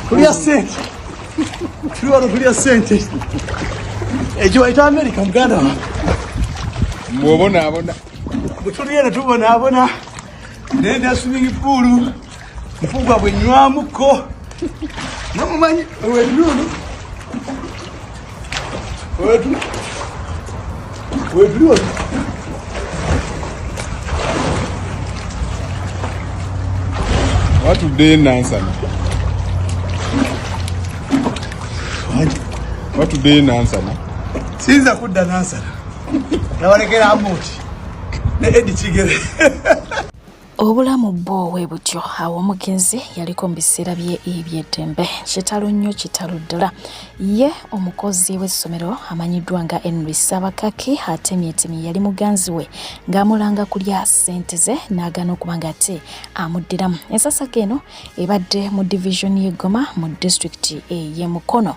Kulia sente. Tuli kulia sente. Ejo ita America muganda. Mwobona abona. Butuliera tubona abona. Nenda swimming pool. Mfugwa bwenywamuko. Namumanyi wedulu. Wedulu. What today Nansana? What today Nansana? Sinza kudda Nansana. Nabalekera amuti. Ne Edi Kigere. Obulamu bwo bwe butyo awo omugenzi yaliko mu biseera bye eby'eddembe kitalo nnyo kitalo ddala ye omukozi w'essomero amanyiddwa nga Henry Sabakaki atemye yali muganzi we ng'amulanga kulya ssente ze n'agaana okuba nga ate amuddiramu. Ensasaka eno ebadde mu division y'e Goma mu disitulikiti ey'e Mukono.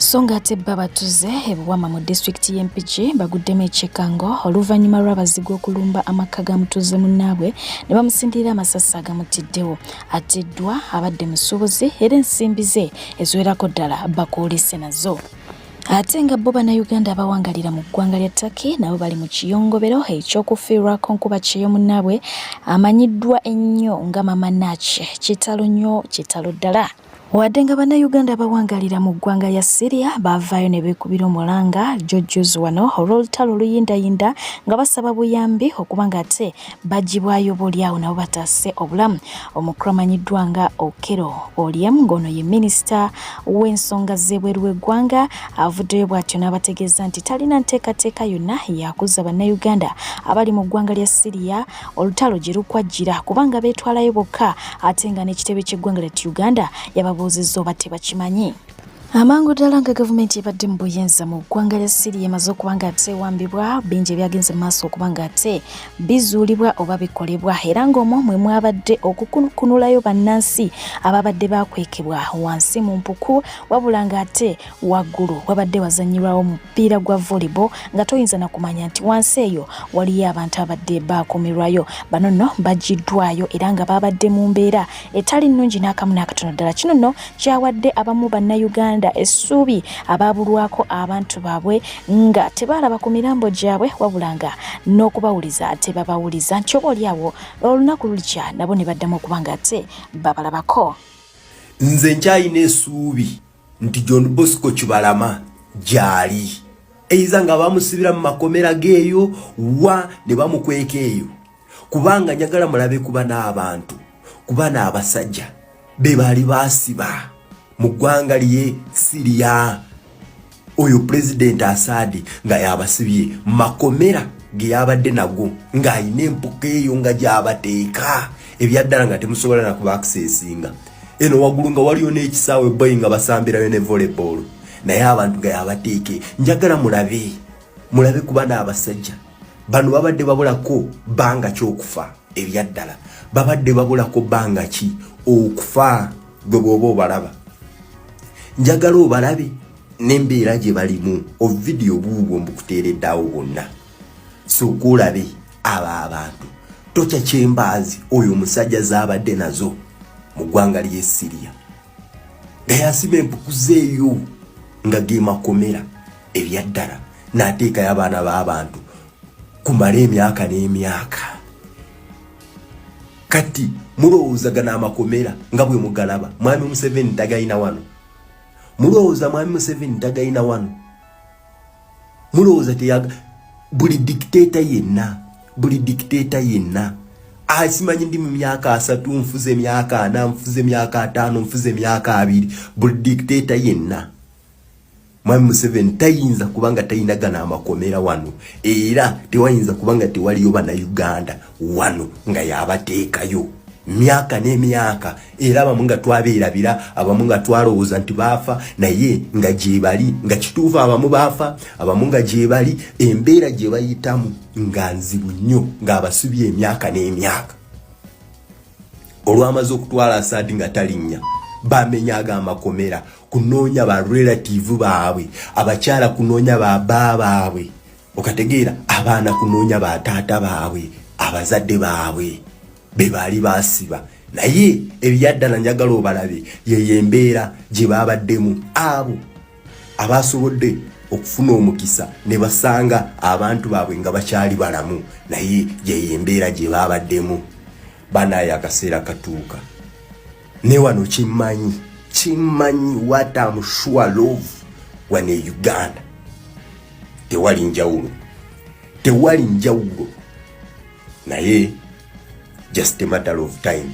So ng'ate babatuze ebuwama mu disitulikiti y'e Mpigi baguddemu ekyekango oluvannyuma lw'abazigu okulumba amaka ga mutuuze munnaabwe ne bamusindira amasasi agamutiddewo. Atiddwa abadde musuubuzi era ensimbi ze eziwerako ddala bakoolese nazo. Ate nga bo Bannayuganda abawangalira mu ggwanga lya Turkey nabo bali mu kiyongobero eky'okufiirwako nkuba kyeyo munnaabwe amanyiddwa ennyo nga Mama Nache. Kitalo nnyo kitalo ddala. Wadde nga Bannayuganda abawangalira mu ggwanga lya Syria bavaayo ne beekubira omulanga jjojjozi wano olw'olutalo oluyindayinda nga basaba buyambi okuba nga ate bagibwayo boolyawo nabo bataase obulamu. Omukulu amanyiddwa nga Okello Oryem ng'ono ye minisita w'ensonga z'ebweru w'eggwanga avuddeyo bw'atyo n'abategeeza nti talina nteekateeka yonna yakuzza Bannayuganda abali mu ggwanga lya Syria olutalo gye lukwajjira kubanga beetwalayo bokka ate nga n'ekitebe ky'eggwanga lya Uganda yababuuzizza oba tebakimanyi. Amangu ddala nga gavumenti ebadde mu buyenza mu ggwanga lya Syria emaze okuba nga ate ewambibwa bingi ebyagenze mu maaso okuba nga ate bizuulibwa oba bikolebwa era ng'omwo mwe mwabadde okukunulayo bannansi ababadde bakwekebwa wansi mu mpuku wabula nga ate waggulu wabadde wazannyirwawo omupiira gwa volleyball nga toyinza na kumanya nti wansi eyo waliyo abantu abadde baakumirwayo. Bano nno bagiddwayo era nga babadde mu mbeera etali nnungi n'akamu n'akatono ddala. Kino nno kyawadde abamu Bannayuganda essuubi abaabulwako abantu baabwe nga tebalaba ku mirambo gyabwe wabula nga n'okubawuliza ate babawuliza nti oba oliawo olunaku lulikya nabo ne baddamu okuba nga ate babalabako. Nze nkyalina essuubi nti John Bosco Kibalama gyali eiza nga bamusibira mu makomera geeyo wa ne bamukweka eyo kubanga njagala mulabe kuba n'abantu kuba n'abasajja be baali baasiba mu ggwanga lye Syria oyo President Assad nga yabasibye makomera ge yabadde nago ng'ayina empuka eyo nga gy'abateeka ebyaddala nga temusobola na kuba accessinga eno waggulu nga waliyo n'ekisaawe boy nga basambirayo ne volleyball naye abantu nga yabateeke. Njagala mulabe kuba n'abasajja bano babadde babulako banga ky'okufa ebyaddala babadde babulako banga ki okufa gwe bw'oba obalaba. Njagala obalabe n'embeera gye balimu ovidiyo buubwo mbukuteereddawo bonna sooka olabe aba abantu tokya kyembaazi oyo omusajja zaabadde nazo mu ggwanga ly'e Syria nga yasiba empuku zeeyo nga ge makomera ebyaddala n'ateekayo abaana b'abantu kumala emyaka n'emyaka. Kati mulowoozaga n'amakomera nga bwe mugalaba mwami Museveni tagayina wano. Mulowooza mwami Museveni tagayina wano. Mulowooza teyaga buli dictator yenna asimanyi ndi mu myaka 3 nfuze myaka 4 nfuze myaka 5 nfuze myaka 2 buli dictator yenna mwami Museveni tayinza kubanga tayinagana amakomera wano era tewayinza kubanga tewaliyo Bannayuganda wano nga yabateekayo myaka n'emyaka era abamu nga twabeerabira abamu nga twalowooza nti baafa naye nga gyebali nga kituufu abamu baafa abamu nga gyebali embeera gye bayitamu nga nzibu nnyo ng'abasibye emyaka n'emyaka. Olwamaze okutwala Assad nga talinnya bamenyaga amakomera kunoonya ba relative baabwe abakyala kunoonya ba baabwe okategeera abaana kunoonya ba taata baabwe abazadde baabwe be baali basiba naye ebyaddala njagala obalabe ye embeera gye babaddemu abo abasobodde okufuna omukisa ne basanga abantu baabwe nga bakyali balamu naye ye embeera gye babaddemu banaye akaseera katuuka ne wano kimmanyi what I'm sure of wane Uganda tewali njawulo naye just a matter of time.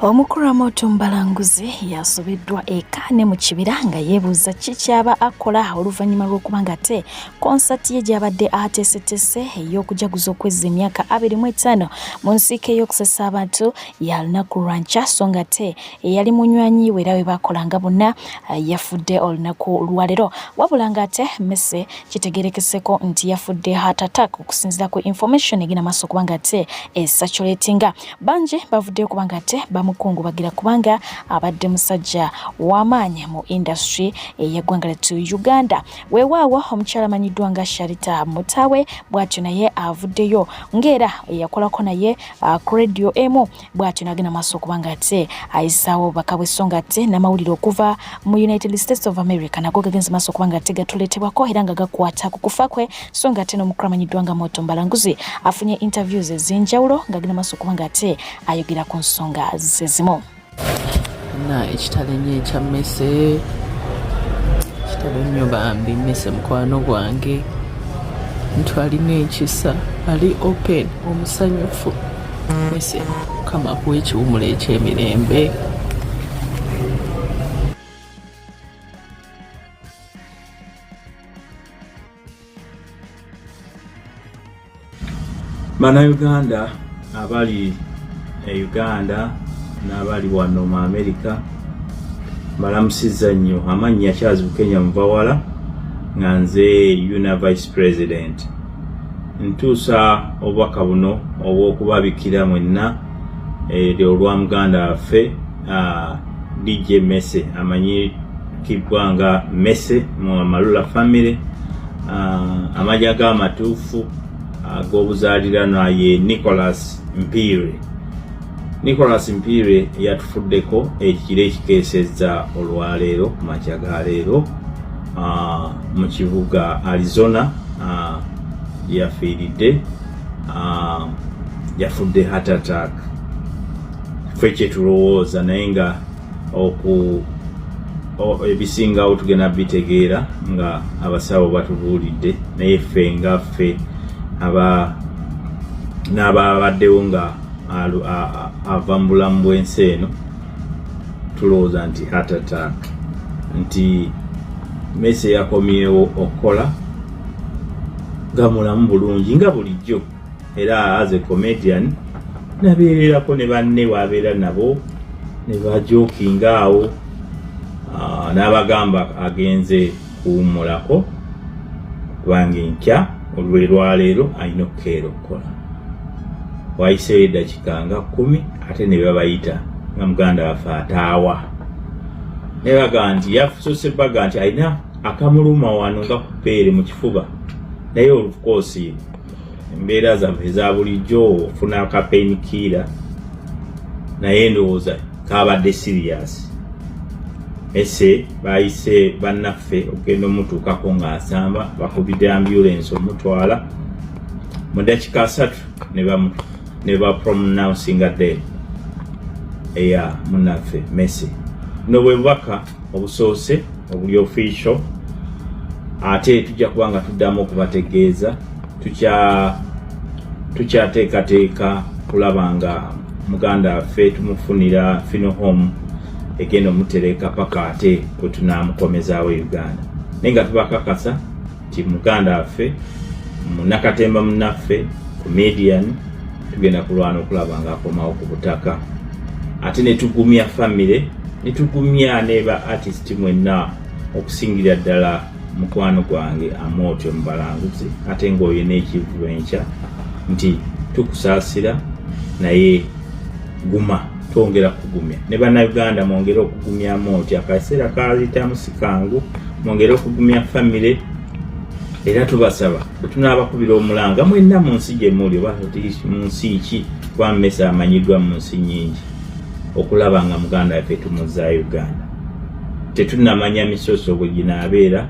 Omukuramoto Mbalanguzi yasobeddwa eka ne mu kibira nga yeebuuza kikyaba akola oluvannyuma lw'okubanga ate konsati ye gy'abadde ateesetese ey'okujaguza okwezza emyaka 25 mu nsiike ey'okusesa abantu ya lunaku lwa nkya so nga ate eyali munywanyi we era we baakolanga bonna yafudde olunaku lwaleero wabula nga ate Messi kitegerekeseko nti yafudde heart attack okusinziira ku information egina maaso kubanga ate esaturatinga bangi bavuddeyo kubanga ate mukungubagira kubanga abadde musajja w'amaanyi mu industry eyaggwanga lyattu Uganda. Weewaawo omukyala amanyiddwa nga Sharita Mutawe bw'atyo naye avuddeyo ng'era eyakolako naye ku radio emu bw'atyo n'agenda maaso kubanga ate ayisaawo obubaka bw'essonga ate n'amawulire okuva mu United States of America nago gagenze maaso kubanga ate gatuleetebwako era nga gakwata ku kufa kwe so nga ate n'omukulu amanyiddwa nga Moto Mbalanguzi afunye interviews ez'enjawulo ng'agenda maaso kubanga ate ayogera ku nsonga zimu. Na ekitalenye ekya Messi kitalo nnyo bambi Messi mukwano gwange ntwalina ekisa ali open omusanyufu Messi kama kuwa ekiwumula eky'emirembe. Bannayuganda abali Uganda n'abali wano mu America balamusizza nnyo amannya Charles Bukenya Muvawala nga nze UNA Vice President ntuusa obubaka buno obw'okubabikira mwenna olwa muganda waffe DJ Messi amanyikibwa nga Messi mu Malula family amanya g'amatuufu ag'obuzaaliranwa ye Nicholas Mpire yatufuddeko ekiro ekikeesezza olwaleero ku makya ga leero mu kibuga Arizona yafiiridde yafudde heart attack. Ffe kye tulowooza naye nga ebisingawo tugenda bitegeera nga abasawo batubuulidde naye ffe nga ffe n'ababaddewo nga ava mu bulamu bw'ensi eno tulowooza nti heart attack nti Messi yakomyewo okukola nga mulamu bulungi nga bulijjo era as a comedian nabeererako ne banne wabeera nabo ne bajokinga awo n'abagamba agenze kuwummulako kubanga enkya olw'erwaleero alina okukeera okukola wayiseewo eddakiika nga 10 ate ne babayita nga muganda waffe ataawa ne baga nti yafuuse baga nti alina akamuluma wano nga kupeere mu kifuba naye of course embeera zaffe eza bulijjo ofuna akapainkiller naye ndowooza kabadde serious. Ese bayise bannaffe okugenda omutuukako ng'asamba bakubidde ambulance omutwala mu ddakiika 3 ne bapronouncing dead eya munnaffe Messi. No bwe bubaka obusoose obuli official ate tujja kuba nga tuddamu okubategeeza tukyateekateeka kulaba nga muganda waffe tumufunira funeral home egenda omutereka paka ate kwe tunaamukomezaawo Uganda naye nga tubakakasa nti muganda waffe munakatemba munnaffe comedian tugenda kulwana okulaba nga akomawo ku butaka ate ne tugumya family ne tugumya neba artist mwenna okusingira ddala mukwano gwange Amoto Mbalanguzi ate ng'oyo n'ekivu enkya nti tukusaasira naye guma twongera kugumya ne bannayuganda mwongere okugumya Amoto akaseera kaayitamu si kangu mwongere okugumya family era tubasaba tunaabakubira omulanga mwenna mu nsi gye muli oba mu nsi ki kuba Messi amanyiddwa mu nsi nnyingi okulaba nga muganda waffe tumuzza Uganda. Tetunnamanya misoso bwe ginaabeera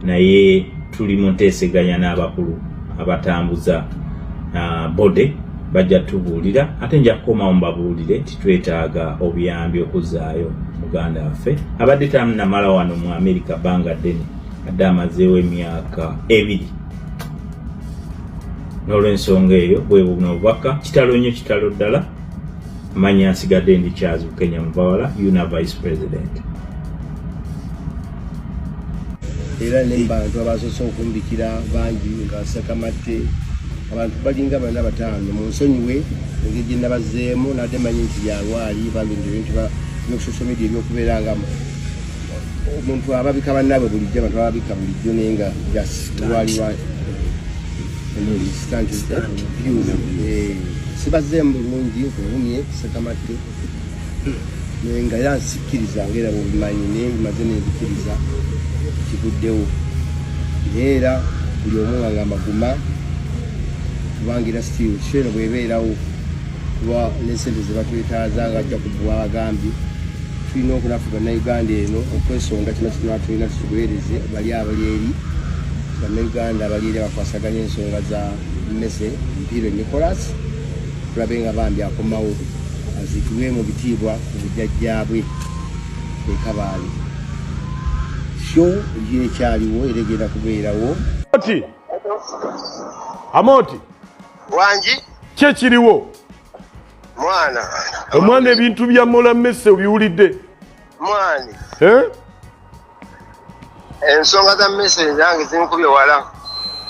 naye tuli mu nteeseganya n'abakulu abatambuza bode bajja tubuulira ate nja kukomawo mbabuulire titwetaaga obuyambi okuzzaayo muganda waffe abadde tannamala wano mu Amerika bbanga ddene adde amazeewo emyaka 2 n'olw'ensonga eyo bwe buno obubaka kitalo nnyo kitalo ddala manya nsigadde ndi Charles Kenya Mubawala Una Vice President. Era n'embantu abasoose okumbikira bangi nga Sakamate abantu balinga 45 mu nsonyiwe engeri gye nabazeemu n'ate manyi nti yalwali balunda ebintu bya social media ebyokubeera nga omuntu ababika bannaabwe bulijjo abantu ababika bulijjo naye nga lwaliwa sibazeemu bulungi nkuhumye Sakamate naye nga era nsikkiriza ngaera bubimanyi naye bimaze nenzikiriza kivuddewo era buli omu nga maguma kubangira still sheno bwebeerawo kuba n'esente ze batwetaaza nga ajja kubuwa abagambye tulina okunafu bannayuganda eno okwesonga kino kituna tulina tukibuweereze bali abali eri bannayuganda abali eri abakwasaganya ensonga za mmese Mpiro Nicholas tulabe nga bambi akomawo aziikibwe mu bitiibwa ku bujjajjaabwe Kabaale. Show ye kyaliwo eregera kubeerawo. Amoti wanji kye kiriwo omwana ebintu bya mola mmese obiwulidde mwani ensonga za mmese zange zinkubye wala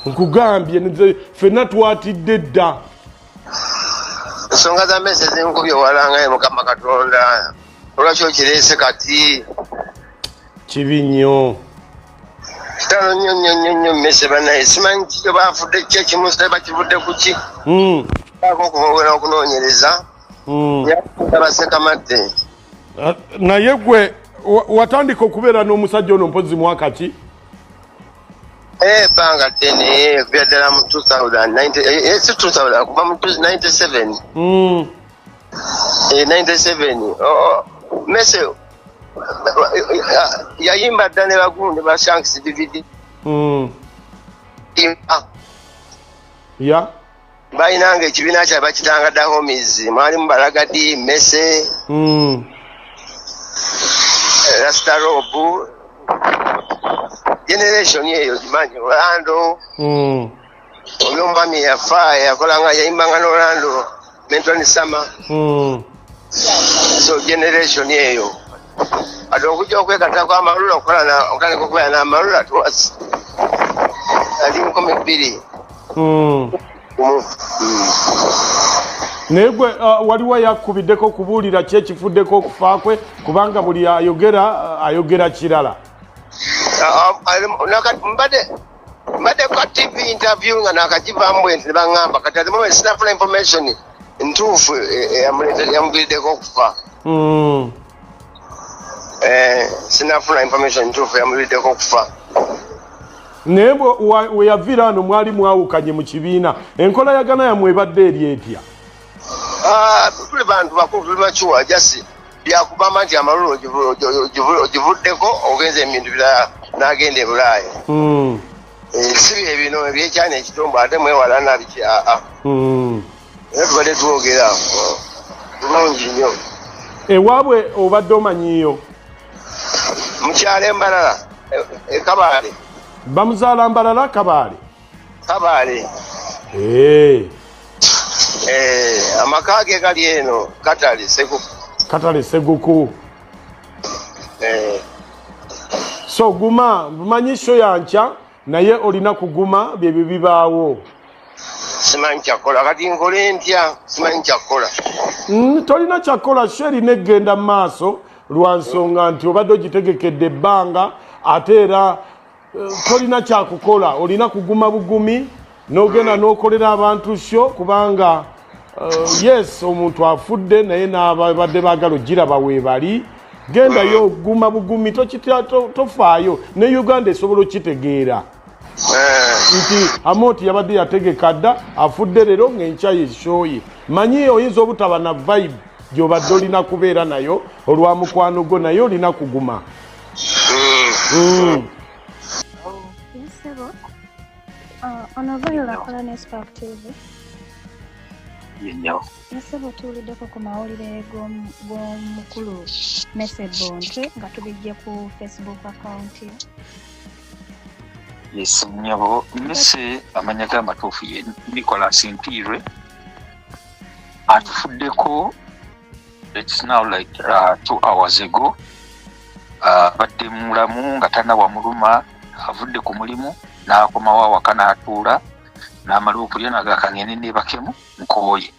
nkugambye ffenna twatidde dda ensonga za mmese zinkubye wala nga Mukama Katonda olwaki okireese kati kibi nnyo kitalo nnyo mmese banaye simanyi kyo bafudde kye kimu bakivudde ku ki okuwera okunoonyereza yaba Sakamate naye gwe watandika okubeera n'omusajja ono mpozi mwaka ki ebbanga ddene byaddala mu 2000 kuva mu 97 97 mmese yayimba dda ne bagunde ba Shanks DVD ya bayinanga ekibiina kya bakitanga da homies mwalimu Balagadi Mmese Rasta Robu generation eyo kimanyi Orlando omwami yafa yakolanga yayimbanga n'Orlando Menton Sama so generation eyo ado okujja okwekata kwa amalula okukola okaneko okubeera n'amalula tuwasi ali nkumi 2 naye gwe waliwo yakubiddeko kubuulira ki ekifuddeko okufa kwe kubanga buli ayogera kirala mbadde kwa TV interview nga nakagivaamu nti nebaŋŋamba kati at the moment sinafuna information ntuufu yamuviiriddeko okufa sinafuna information ntuufu yamuviiriddeko okufa naye we yaviira wano mwali mwawukanye mu kibiina enkolayagana yamwe ebadde eri etya tuli bantu bakulu tuli makiwa jasi byakubama nti amalulu ogivuddeko ogenza ebintu birala n'agenda e Bulaaya si bye bino ebyekyana ekitombo ate mwewala nabiki naye tubadde twogera bulungi nnyo ewaabwe obadde omanyiyo mukyalo Embalala Kabaale bamuzaala Mbalala Kabaale amaka ge gali eno Katale Seguku so guma bumanyi sho yancha naye olina kuguma byebyo bibaawo simanyi kyakola kati nkole ntya simanyi kyakola tolina kyakola sho erina egenda mu maaso lwa nsonga nti obadde ogitegekedde ebbanga ate era tolina kyakukola olina kuguma bugumi n'ogenda n'okolera abantu sho kubanga yes omuntu afudde naye n'abadde baagala ogiraba weebali gendayo guma bugumi tofaayo ne Uganda esobola okitegeera nti Amoti yabadde yategeka dda afudde leero ng'enkya yeshooye manyi oyinza obutaba na vibe gy'obadde olina kubeera nayo olwa mukwano gwo naye olina kuguma. Ono Viola akola ne Spark TV. Yenyo. Yasaba tuwuliddeko ku mawulire g'omukulu Mesebontwe nga tubijje ku Facebook account ye. Yes, nyabo Mese amanya g'amatuufu ye Nicholas Mpirwe atufuddeko. It's now like 2 hours ago. Badde mulamu nga tannawa muluma avudde ku mulimu n'akomawo awaka n'atuula n'amala okulya n'agakangene ne bakemu nkooye.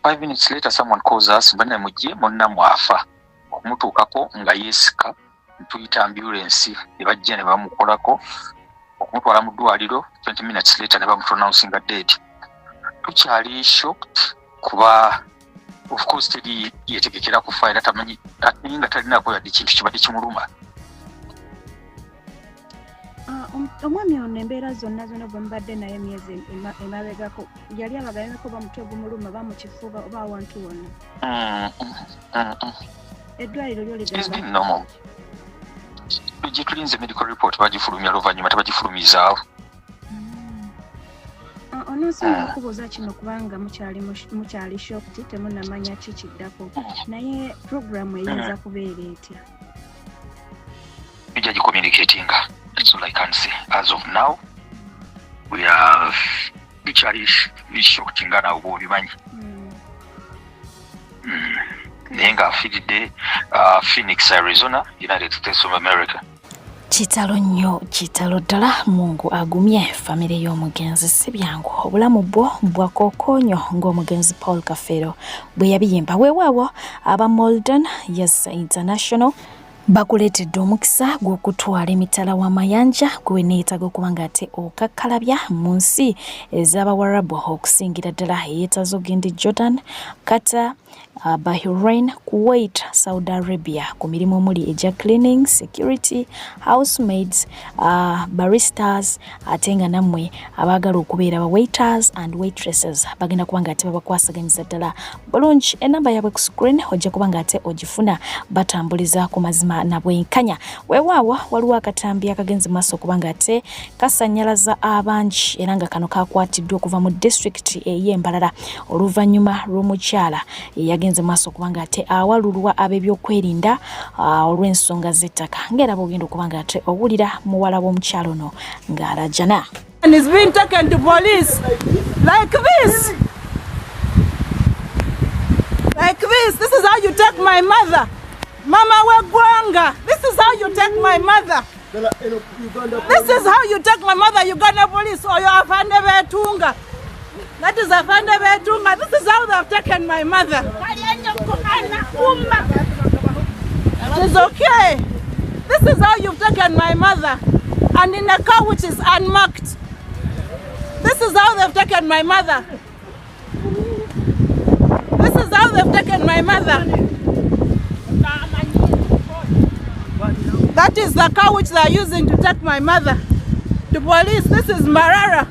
5 minutes later someone calls us bane mujje monna mwafa okumutuukako nga yeesika ntuyita ambulance ne bajja ne bamukolako okumutwala mu ddwaliro. 20 minutes later ne bamupronouncing dead. Tukyali shocked kuba of course teri yetegekera kufa era tamanyi nga talinako yadde kintu kibadde kimuluma. Omwami ono embeera zonna bwe mubadde naye emyezi emabegako yali abaganyako bamutwe ogumuluma bamukifuba oba awantu wonna. Eddwaliro lyo ligamba gye tulinze medical report bagifulumya oluvannyuma tebagifulumizaawo. Onosobola okubuuza kino kubanga mukyali shocked temunnamanya kikiddako naye programu eyinza kubeera etya? Ijja gicommunicating. That's all I can say. As of now, we are literally shocked nga nawe bw'obimanyi. Naye nga afidde Phoenix, Arizona, United States of America. Kitalo nnyo, kitalo ddala. Mungu agumye famire y'omugenzi si byangu. Obulamu bwo bwakokonyo ng'omugenzi Paul Kafero bwe yabiyimba. Weewaawo aba Molden Yes International bakuleetedde omukisa gw'okutwala emitala w'amayanja gwe neetaaga okuba nga ate okakkalabya mu nsi ez'Abawarabu okusingira ddala eyeetaaza ogenda Jordan, Qatar, Bahrain, Kuwait, Saudi Arabia ku mirimu omuli egya cleaning, security, housemaids, baristas ate nga nammwe abaagala okubeera ba waiters and waitresses bagenda kuba nga ate babakwasaganyiza ddala bulungi. Enamba yaabwe ku screen ojja kuba nga ate ogifuna batambuliza ku mazima na bwenkanya. Weewaawo waliwo akatambi akagenze maaso okuba nga ate kasannyalaza abangi era nga kano kakwatiddwa okuva mu district ey'Embalala oluvannyuma lw'omukyala yagenze maaso okuba nga ate awalulwa ab'ebyokwerinda olw'ensonga z'ettaka ng'era bw'ogenda okuba nga ate owulira muwala w'omukyalo ono ng'alajana. And he's been taken to police like this. Like this. This is how you take my mother. Mama Wegwanga. This is how you take my mother. This is how you take my mother, Uganda police, or you have Betunga. That is Afande Betunga. This is how they have taken my mother. It's okay. This is how you've taken my mother. And in a car which is unmarked. This is how they've taken my mother. This is how they've taken my mother. That is the car which they are using to take my mother to police. This is Marara.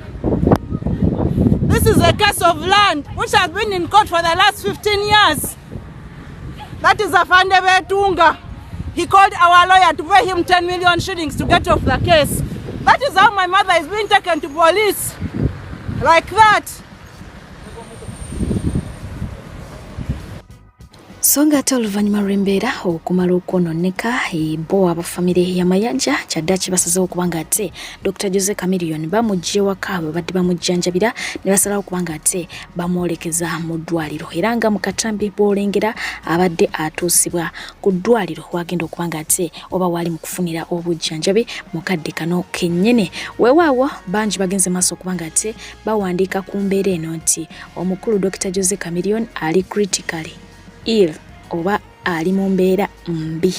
This is a case of land which has been in court for the last 15 years. That is Afande Betunga. He called our lawyer to pay him 10 million shillings to get off the case. That is how my mother is being taken to police. Like that. So nga ate oluvannyuma lw'embeera okumala okwononeka bo abafamire y'amayanja kyadda kibasazeewo okuba nga ate Dr. Jose Chameleone bamugye waka bwe badde bamujjanjabira ne basalawo okuba nga ate bamwolekeza mu ddwaliro era nga mu katambi bw'olengera abadde atuusibwa ku ddwaliro wagenda okuba nga ate oba waali mu kufunira obujjanjabi mu kadde kano kennyini. Weewaawo bangi bagenze maaso okuba nga ate bawandiika ku mbeera eno nti omukulu Dr. Jose Chameleone ali critically ill oba ali mu mbeera mbi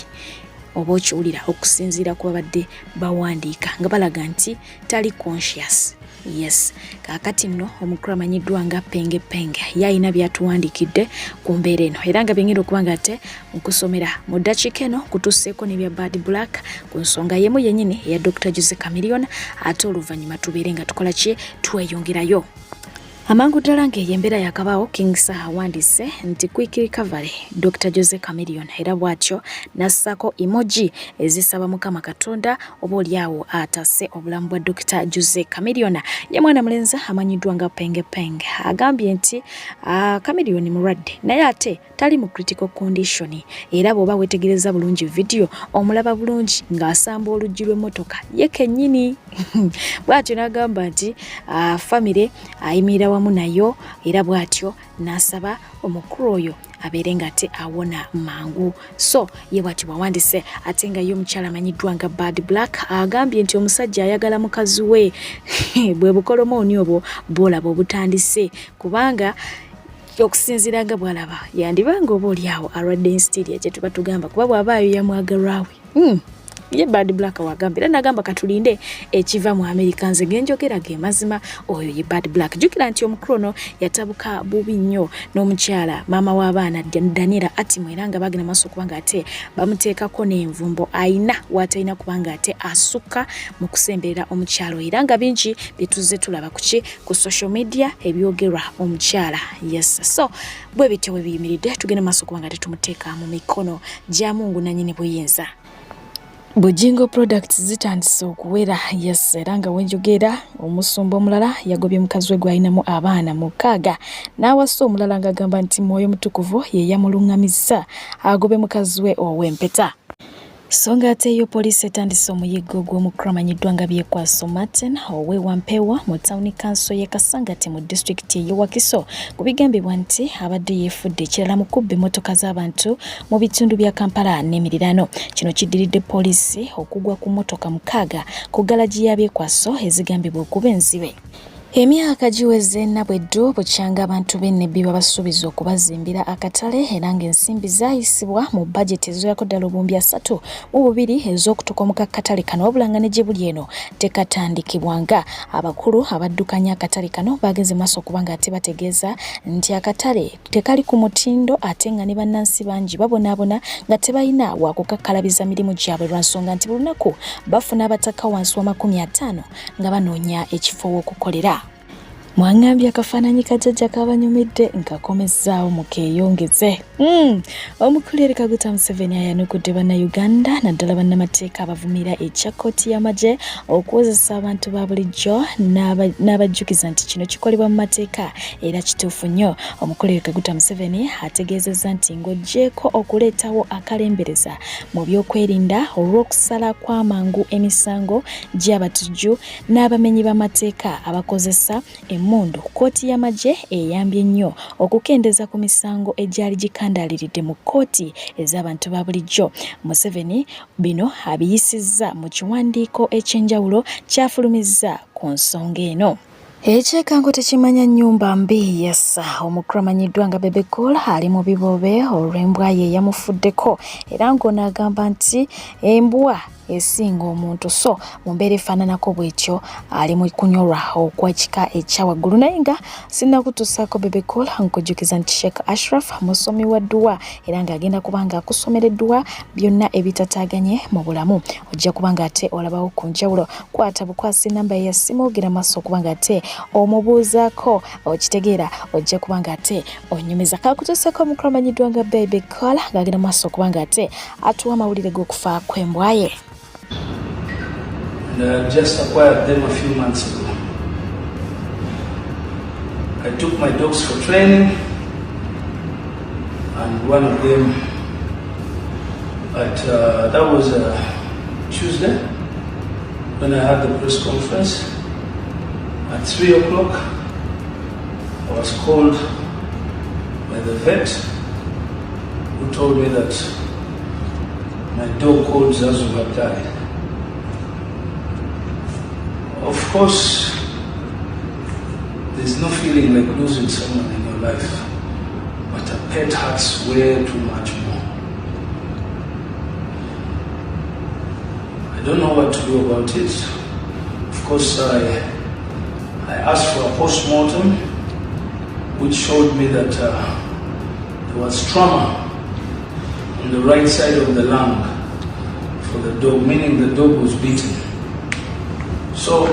oba okiwulira okusinziira ku babadde bawandiika nga balaga nti tali conscious. Yes, kakati nno omukulu amanyiddwa nga Penge Penge yalina byatuwandiikidde ku mbeera eno era nga byengenda okuba nga ate nkusomera mu ddakiika eno kutusseeko n'ebya Bad Black ku nsonga yemu yennyini eya Dr. Jose Chameleone ate oluvannyuma tubeere nga tukola ki tweyongerayo. Amangu ddala ng'eyembeera yakabaawo King Saha awandiise nti quick recovery Dr. Jose Chameleone era bw'atyo n'assaako emoji ezisaba Mukama Katonda oba oliawo atase obulamu bwa Dr. Jose Chameleone. Ye mwana mulenzi amanyiddwa nga Penge Penge agambye nti Chameleone mulwadde naye ate tali mu critical condition era bw'oba wetegereza bulungi video omulaba bulungi ng'asamba oluggi lw'emmotoka ye kennyini. Bw'atyo n'agamba nti famire ayimirira wamu nayo era bw'atyo n'asaba omukulu oyo abeere nga ate awona mangu. So ye bw'atyo bw'awandiise ate nga ye omukyala amanyiddwa nga Bad Black agambye nti omusajja ayagala mukazi we bwe bukolomooni obwo bw'olaba obutandise kubanga okusinziira nga bw'alaba yandibanga oba oliawo alwadde insidiria kye tuba tugamba kuba bw'abaayo yamwagalwawe. Ye Bad Black wagamba era nagamba katulinde ekiva mu America nze genjogera ge mazima oyo ye Bad Black. Jukira nti omukrono yatabuka bubi nnyo n'omukyala mama w'abaana Daniela Atimo era nga bagina maaso kubanga ate bamuteekako n'envumbo ayina w'atalina kubanga ate asukka mu kusemberera omukyalo era nga bingi bye tulaba ku social media ebyogerwa omukyala. Yes, so bwe bityo bwe biyimiridde tugenda maaso kubanga ate tumuteeka mu mikono gya Mungu nannyini buyinza. Bujingo products zitandise okuwera. Yes, era nga wenjogera omusumba omulala yagobye mukazi we gwalinamu abaana mukaaga n'awasa omulala ng'agamba nti Mwoyo Mutukuvu ye yamulungamisa agobe mukazi we ow'empeta. So nga ate yo poliisi etandise omuyiggo gw'omukulu amanyiddwa nga Byekwaso Martin owe Wampewa mu Town Council y'e Kasangati mu disitulikiti y'e Wakiso ku bigambibwa nti abadde yeefudde ekirala mu kubba emmotoka z'abantu mu bitundu bya Kampala n'emirirano. Kino kiddiridde poliisi okugwa ku mmotoka mukaaga ku galagi ya Byekwaso ezigambibwa okuba enzibe. Emyaka giweze nabweddu bukyanga abantu b'Ennebbi babasuubiza okubazimbira akatale era ng'ensimbi zaayisibwa mu bajeti ezoyako ddala obuwumbi 32 ez'okutuuka mu katale kano wabula nga ne gye buli eno tekatandikibwanga. Abakulu abaddukanya akatale kano bagenze maaso okuba nga ate bategeeza nti akatale tekali ku mutindo ate nga ne bannansi bangi babonaabona nga tebalina wakukakkalabiza mirimu gyabwe lwa nsonga nti buli lunaku bafuna abataka wansi wa 50 nga banoonya ekifo w'okukolera. Mwangambye akafaananyi kajjajja kabanyumidde nkakomezaawo mukeeyongeze. Omukulu Yoweri Kaguta Museveni ayanukudde bannayuganda naddala bannamateeka abavumira ekya kkooti y'amagye okuwozesa abantu ba bulijjo n'abajjukiza nti kino kikolebwa mu mateeka era kituufu nnyo. Omukulu Yoweri Kaguta Museveni ategeezezza nti ng'oggyeko okuleetawo akalembereza mu byokwerinda olw'okusala kw'amangu emisango gy'abatujju n'abamenyi b'amateeka abakozesa emmundu. Kkooti y'amagye eyambye nnyo okukendeeza ku misango egyali gikandaliridde mu kkooti ez'abantu ba bulijjo. Museveni bino abiyisizza mu kiwandiiko eky'enjawulo kyafulumizza ku nsonga eno. Ekyekango tekimanya nnyumba mbi. Yes, omukulu amanyiddwa nga Bebe Cool ali mu bibobe olw'embwa ye yamufuddeko era ng'onaagamba nti embwa esinga omuntu. So mu mbeera efaananako bw'etyo ali mu kunyolwa okw'ekika ekya waggulu naye nga sinnakutuusaako Bebe Cool nkujjukiza nti Sheikh Ashraf musomi wa dduwa era ng'agenda kuba nga akusomera edduwa byonna ebitataaganye mu bulamu. Ojja kuba nga ate olabawo ku njawulo. Kwata bukwasi nnamba ya ssimu ogira maaso okuba nga ate omubuuzaako okitegeera ojja kuba nga ate onyumiza. Kakutuuseeko omukulu amanyiddwa nga Bebe Cool ng'agenda maaso okuba nga ate atuwa amawulire g'okufa kw'embwa ye. Just acquired them a few months ago. I took my dogs for training, and one of them that was Tuesday when I had the press conference. At 3 o'clock, I was called by the vet who told me that my dog called Zazu had died. Of course, there's no feeling like losing someone in your life, but a pet hurts way too much more. I don't know what to do about it. Of course, I asked for a post-mortem, which showed me that there was trauma on the right side of the lung for the dog, meaning the dog was beaten. So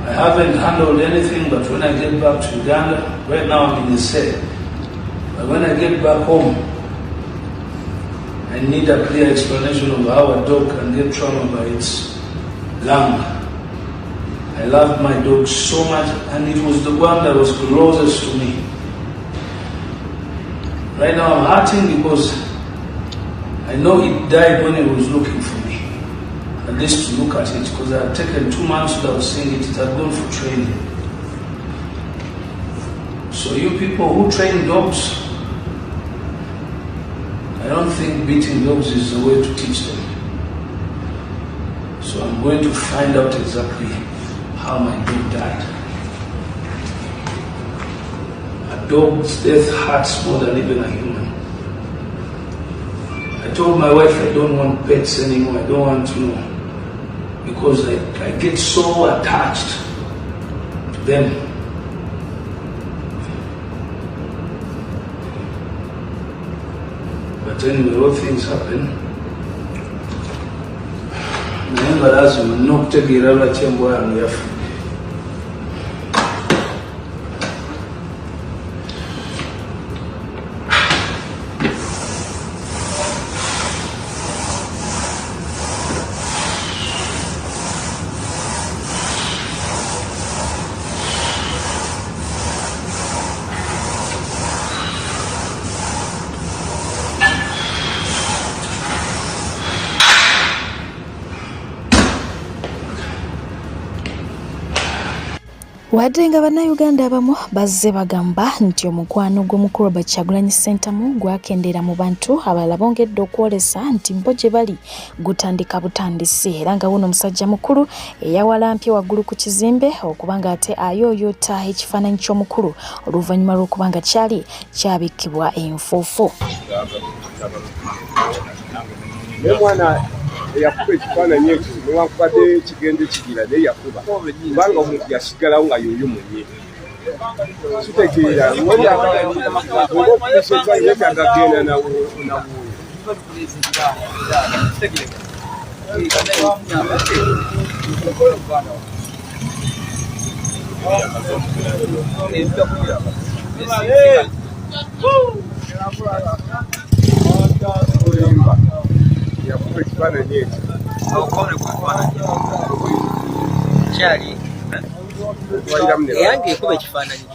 I haven't handled anything, but when I get back to Uganda, right now I'm in the cell. But when I get back home, I need a clear explanation of how a dog can get trauma by its lung. I loved my dog so much, and it was the one that was closest to me. Right now I'm hurting because I know it died when it was looking for me. At least to look at it, because I had taken 2 months without seeing it. It had gone for training. So you people who train dogs, I don't think beating dogs is the way to teach them. So I'm going to find out exactly how my dog died. A dog's death hurts more than even a human. I told my wife I don't want pets anymore. I don't want to know. Because I get so attached to them. But anyway, all things happen. Naye lazima n'okutegeera lwaki embwa yange yafa. Wadde nga bannayuganda abamu bazze bagamba nti omukwano gw'omukulu Robert Kyagulanyi Ssentamu gwakendera mu bantu abalala bongedde okwolesa nti mbo gye bali gutandika butandisi, era nga wuno omusajja mukulu eyawalampye waggulu ku kizimbe okuba nga ate ayooyoota ekifaananyi ky'omukulu oluvannyuma lw'okuba nga kyali kyabikkibwa enfuufu. Yakuba ekifaananyi ekyo newankubadde kigende kigira naye yakuba kubanga omuntu yasigalawo nga yoyo munye kitegeera oba okusa ekifaananyi kyagagenda nawo yakuba ekifaananyi kyali eyange ekuba ekifaananyi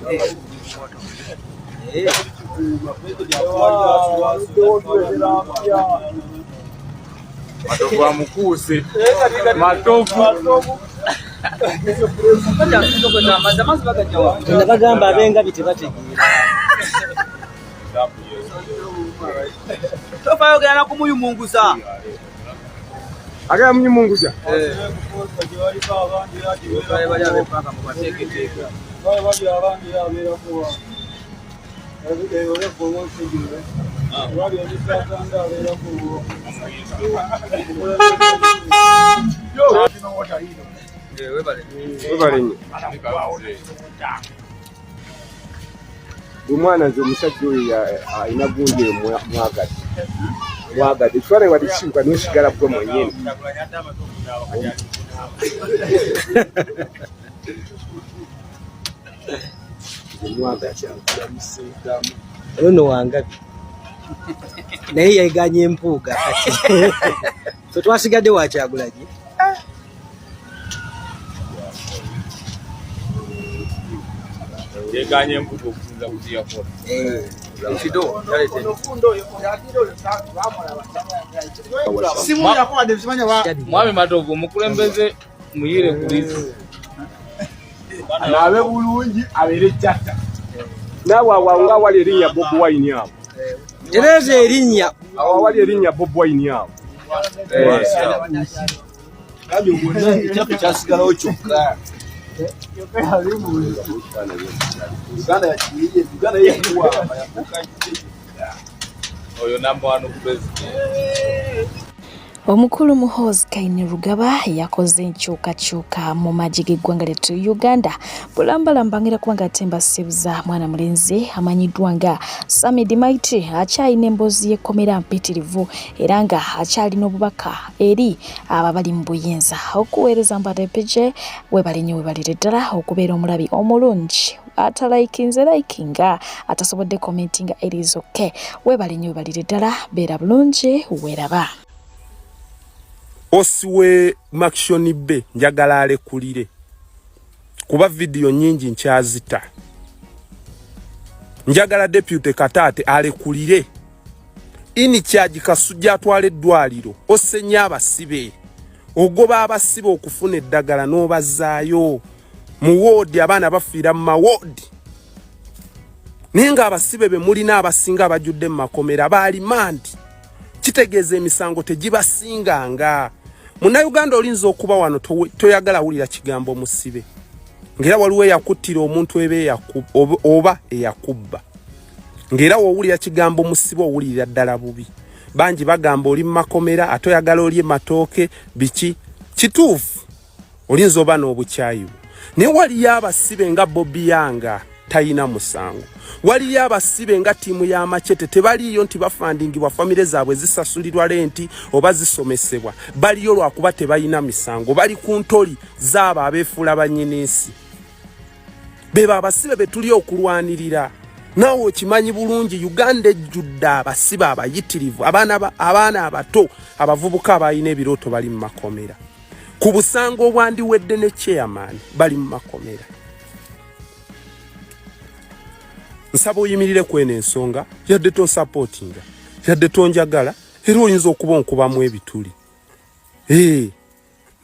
matovu amukuuse matovu nabagamba abengabi tebategeera tofayogera nakumuyumunguza agala munyimunguza omwana nze omusajja oyo alina gundi mwagadde ekifaananyi wadde kisibuka nosigala gwe mwennyini oyo no wangabi naye yeganye empuuga kati fe twasigadde wa Kyagulanyi yeganye empuuga okusinza ku kyeyakola mwami Matovu omukulembeze muyire ku lizi naabe bulungi abeere kyata naawe awanga awali erinnya Bobi Wine awo tereeza erinnya awo awali erinnya Bobi Wine awo kandi ubona ekyafu kyasigalawo kyokka oyo namba wano ku president. Omukulu Muhoozi Kainerugaba yakoze enkyukakyuka mu magye g'eggwanga lyettu Uganda bulambalambangira kubanga atemba Sebuza mwana mulenzi amanyiddwa nga Samid Mighty akyalina emboozi y'ekkomera mpitirivu era nga akyalina obubaka eri ababali mu buyinza okuweereza mbatepeje webale nnyo webalire ddala okubeera omulabi omulungi atalayikinze layikinga atasobodde commentinga is okay webale nnyo webalire ddala beera bulungi weeraba. Osiwe Makshoni B njagala alekulire kuba video nyingi nkyazita njagala deputy Katate alekulire ini charge Kasujja atwala eddwaliro osenya abasibe ogoba abasibe okufuna eddagala n'obazaayo mu ward abaana bafiira mu maward ninga abasibe be mulina abasinga abajudde mu makomera baali mandi kitegeeza emisango tegibasinganga. Munnayuganda olinza okuba wano toyagala wulira kigambo musibe ngera waliwo eyakuttira omuntu oba eyakubba ngera wowulira kigambo musibe owulira ddala bubi bangi bagamba oli mu makomera atoyagala oli matooke biki kituufu olinza oba n'obukyayibu naye waliyo abasibe nga Bobby Yanga tayina musango waliyo abasibe nga tiimu y'amachete tebaliyo nti bafandingibwa famire zaabwe zisasulirwa lenti oba zisomesebwa baliyo lwakuba tebayina misango bali ku ntoli zaabo abeefuula bannyinensi beba abasibe betuli okulwanirira naawe okimanyi bulungi Uganda ejjudde abasibe abayitirivu abaana abato abavubuka abalina ebirooto bali mu makomera ku busango obwandiwedde ne chairman bali mu makomera. Nsaba oyimirire kwene ensonga yadde to supportinga yadde tonjagala era oyinza okuba onkubamu ebituli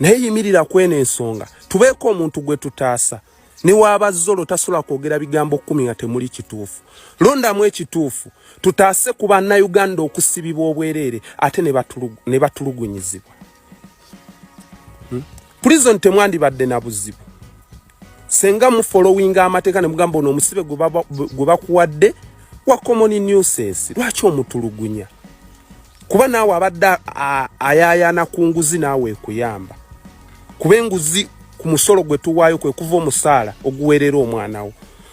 naye yimirira kwene ensonga tubeeko omuntu gwe tutaasa ne waaba zolo tasobola kwogera bigambo 10 nga temuli kituufu londamu ekituufu tutaase ku bannayuganda okusibibwa obwereere ate ne batulugunyizibwa prison temwandibadde na buzibu senga mu following amateeka ne mugamba ono omusibe gwe bakuwadde wa common nuisance lwaki omutulugunya kuba naawe abadde ayaayana ku nguzi naawe ekuyamba kuba enguzi ku musolo gwe tuwaayo kwe kuva omusaala oguweerera omwana wo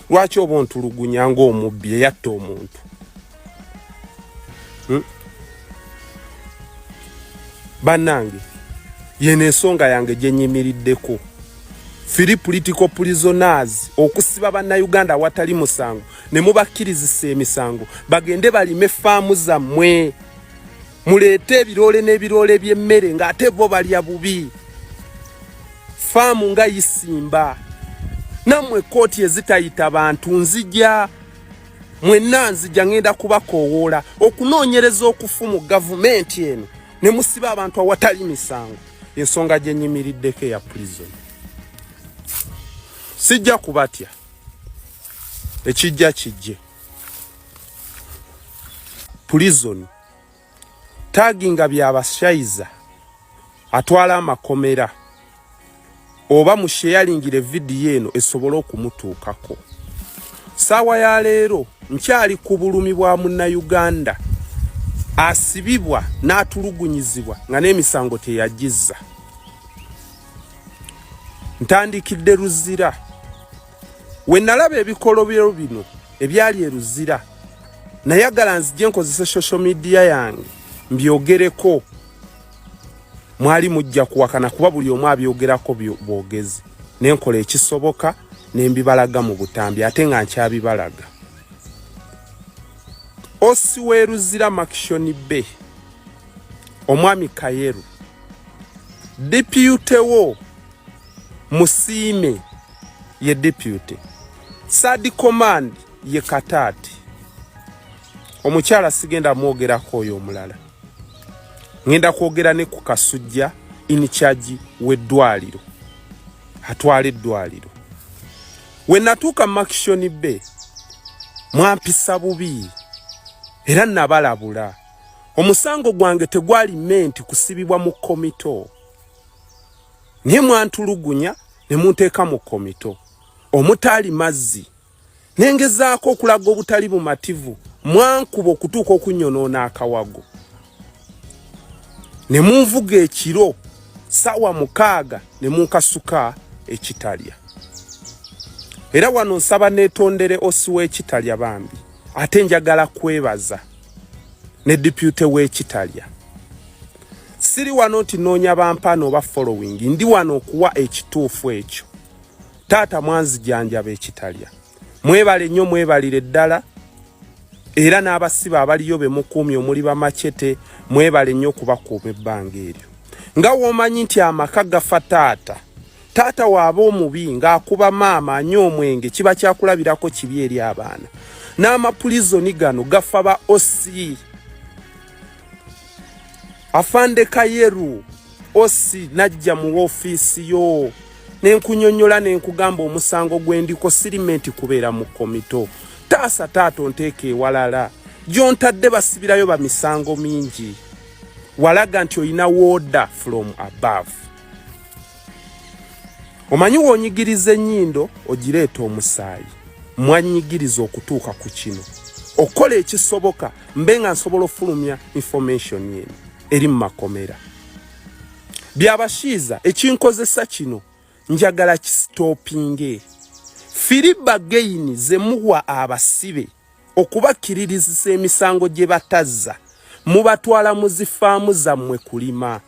lwaki oba ontulugunya ng'omubbi eyatta omuntu bannange yene ensonga yange gye nnyimiriddeko firi political prisoners okusiba bannayuganda awatali musango ne mubakkirizisa emisango bagende balime faamu zammwe muleete ebiroole n'ebiroole by'emmere ng'ate bo balya bubi faamu nga yisimba nammwe kooti ezitayita bantu nzija mwenna nzija ngenda kubakoowoola okunoonyereza okufu mu gavumenti eno ne musiba abantu awatali misango ensonga gye nnyimiriddeko eya prison. Sijja kubatya ekijja kijje prison taginga byabashayiza atwala amakomera oba musheyalingira vidiyo eno esobola okumutuukako saawa ya leero nkyali ku bulumi bwa munnayuganda asibibwa n'atulugunyizibwa nga n'emisango teyagizza ntandikidde Luzira we nalaba ebikolobero bino ebyali Luzira nayagala nzije nkozesa social media yange mbyogereko mwali mujja kuwakana kuba buli omu abyogerako bwogezi nenkola ekisoboka nembibalaga mu butambi ate nga nkyabibalaga. Osiwe Luzira Makshoni B omwami Kayeru deputy wo Musiime ye deputy Sadi Command ye Katate omukyala sigenda mwogerako oyo omulala ngenda kwogera ne ku Kasujja in charge w'eddwaliro atwala eddwaliro we natuuka Makshoni B mwampisa bubi era nabalabula omusango gwange tegwali menti kusibibwa mu komito naye mwantulugunya ne munteeka mu komito omutali mazzi nengezaako okulaga obutali bumativu mwankuba okutuuka okunyonoona akawago ne munvuga ekiro sawa 6 ne munkasuka ekitalya. Era wano nsaba netondere osiwe ekitalya bambi. Ate njagala kwebaza ne deputy w'ekitalya. Siri wano tinoonya bampano oba following, ndi wano okuwa ekituufu ekyo. Taata mwanzi janjaba ekitalya. Mwebale nnyo mwebalire ddala. Era n'abasiba abaliyo be mukuumye omuli bamachete mwebale nnyo kubakuuma ebbanga eryo. Nga womanyi nti amaka gafa taata. Taata waaba omubi ng'akuba maama anywa omwenge kiba kyakulabirako kibi eri abaana. N'amapulizoni gano gafa ba osi. Afande Kayeru osi najja mu ofiisi yo. Nenkunyonyola nenkugamba omusango gwendiko sirimenti kubeera mu komito. Taasa taata onteeke ewalala. Gyontadde basibirayo ba misango mingi. Walaga nti olina order from above. Omanyi wonyigiriza ennyindo ogireeta omusaayi. Mwanyigiriza okutuuka ku kino. Okola ekisoboka mbe nga nsobola ofulumya information yenu eri mu makomera. Byabashiiza ekinkozesa kino njagala kistopinge. Firiba gaini ze muwa abasibe okubakiririzisa emisango gye batazza mubatwala mu zifaamu zammwe kulima.